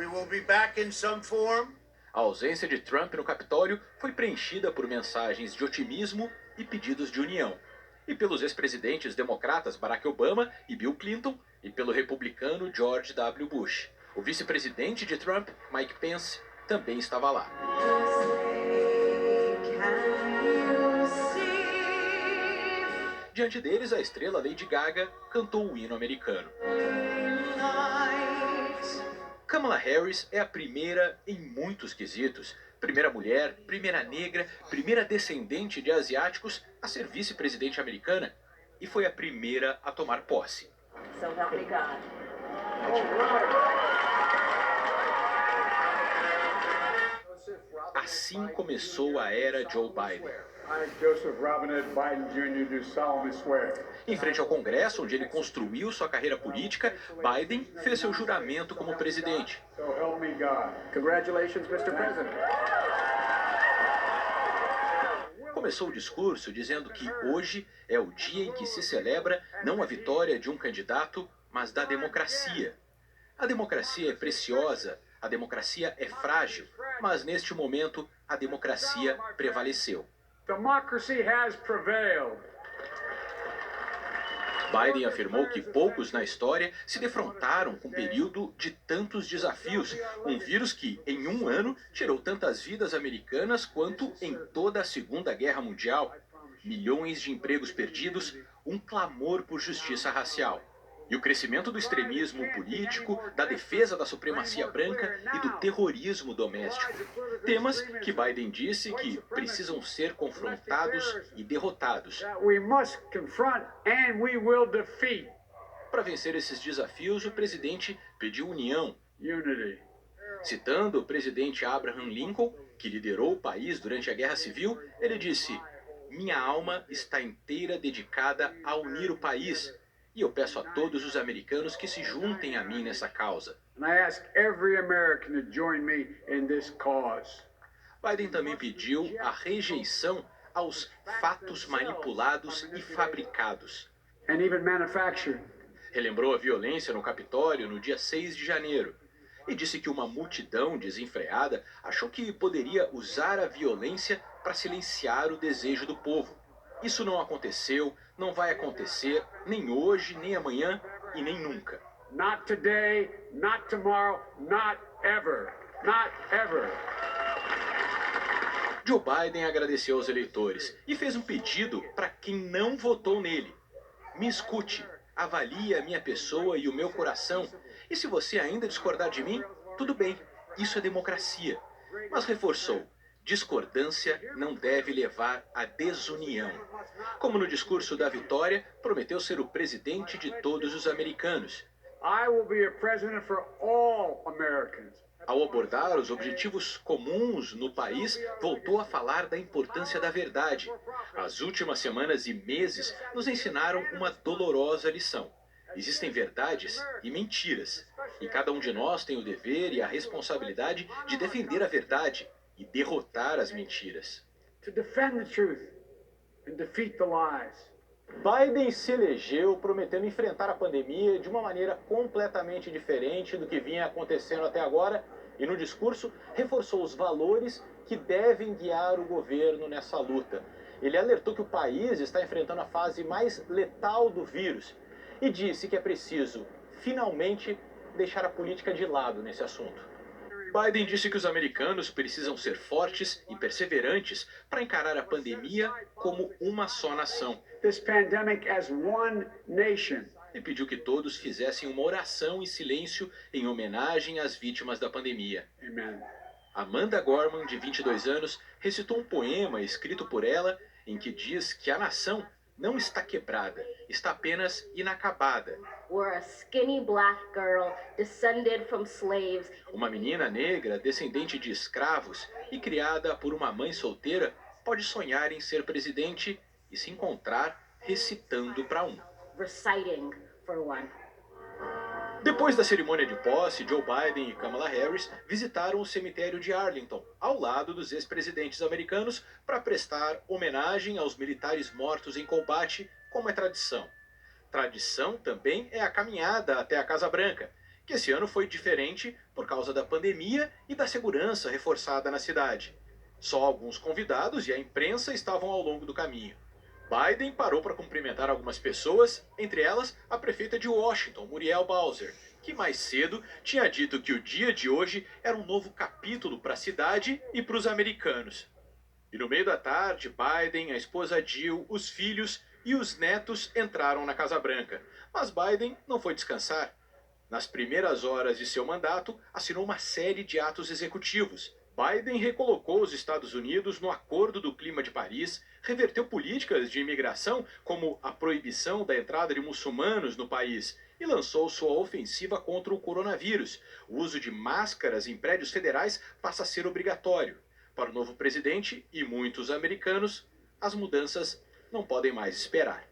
We will be back in some form. A ausência de Trump no Capitólio foi preenchida por mensagens de otimismo e pedidos de união. E pelos ex-presidentes democratas Barack Obama e Bill Clinton, e pelo republicano George W. Bush. O vice-presidente de Trump, Mike Pence, também estava lá. Diante deles, a estrela Lady Gaga cantou o hino americano. Kamala Harris é a primeira em muitos quesitos. Primeira mulher, primeira negra, primeira descendente de asiáticos a ser vice-presidente americana. E foi a primeira a tomar posse. So help me God. Assim começou a era Joe Biden. Joseph Robinette Biden Jr. do solemnly swear. Em frente ao Congresso, onde ele construiu sua carreira política, Biden fez seu juramento como presidente. So help me God. Congratulations, Mr. President. Começou o discurso dizendo que hoje é o dia em que se celebra não a vitória de um candidato, mas da democracia. A democracia é preciosa, a democracia é frágil, mas neste momento a democracia prevaleceu. Democracy has prevailed. Biden afirmou que poucos na história se defrontaram com um período de tantos desafios. Um vírus que, em um ano, tirou tantas vidas americanas quanto em toda a Segunda Guerra Mundial. Milhões de empregos perdidos, um clamor por justiça racial. E o crescimento do extremismo político, da defesa da supremacia branca e do terrorismo doméstico. Temas que Biden disse que precisam ser confrontados e derrotados. We must confront and we will defeat. Para vencer esses desafios, o presidente pediu união. Unity. Citando o presidente Abraham Lincoln, que liderou o país durante a Guerra Civil, ele disse: "Minha alma está inteira dedicada a unir o país. E eu peço a todos os americanos que se juntem a mim nessa causa." And I ask every American to join me in this cause. Biden também pediu a rejeição aos fatos manipulados e fabricados. And even manufactured. Relembrou a violência no Capitólio no dia 6 de janeiro. E disse que uma multidão desenfreada achou que poderia usar a violência para silenciar o desejo do povo. Isso não aconteceu, não vai acontecer, nem hoje, nem amanhã e nem nunca. Not today, not tomorrow, not ever. Not ever. Joe Biden agradeceu aos eleitores e fez um pedido para quem não votou nele. Me escute, avalie a minha pessoa e o meu coração. E se você ainda discordar de mim, tudo bem, isso é democracia. Mas reforçou: discordância não deve levar à desunião. Como no discurso da vitória, prometeu ser o presidente de todos os americanos. I will be a president for all Americans. Ao abordar os objetivos comuns no país, voltou a falar da importância da verdade. As últimas semanas e meses nos ensinaram uma dolorosa lição. Existem verdades e mentiras, e cada um de nós tem o dever e a responsabilidade de defender a verdade e derrotar as mentiras. To defend the truth and defeat the lies. Biden se elegeu prometendo enfrentar a pandemia de uma maneira completamente diferente do que vinha acontecendo até agora e no discurso reforçou os valores que devem guiar o governo nessa luta. Ele alertou que o país está enfrentando a fase mais letal do vírus e disse que é preciso, finalmente, deixar a política de lado nesse assunto. Biden disse que os americanos precisam ser fortes e perseverantes para encarar a pandemia como uma só nação. This pandemic as one nation. E pediu que todos fizessem uma oração em silêncio em homenagem às vítimas da pandemia. Amen. Amanda Gorman, de 22 anos, recitou um poema escrito por ela em que diz que a nação não está quebrada, está apenas inacabada. We're a skinny black girl descended from slaves. Uma menina negra, descendente de escravos e criada por uma mãe solteira, pode sonhar em ser presidente e se encontrar recitando para um. Reciting for one. Depois da cerimônia de posse, Joe Biden e Kamala Harris visitaram o cemitério de Arlington, ao lado dos ex-presidentes americanos, para prestar homenagem aos militares mortos em combate, como é tradição. Tradição também é a caminhada até a Casa Branca, que esse ano foi diferente por causa da pandemia e da segurança reforçada na cidade. Só alguns convidados e a imprensa estavam ao longo do caminho. Biden parou para cumprimentar algumas pessoas, entre elas a prefeita de Washington, Muriel Bowser, que mais cedo tinha dito que o dia de hoje era um novo capítulo para a cidade e para os americanos. E no meio da tarde, Biden, a esposa Jill, os filhos e os netos entraram na Casa Branca. Mas Biden não foi descansar. Nas primeiras horas de seu mandato, assinou uma série de atos executivos. Biden recolocou os Estados Unidos no Acordo do Clima de Paris, reverteu políticas de imigração, como a proibição da entrada de muçulmanos no país, e lançou sua ofensiva contra o coronavírus. O uso de máscaras em prédios federais passa a ser obrigatório. Para o novo presidente e muitos americanos, as mudanças não podem mais esperar.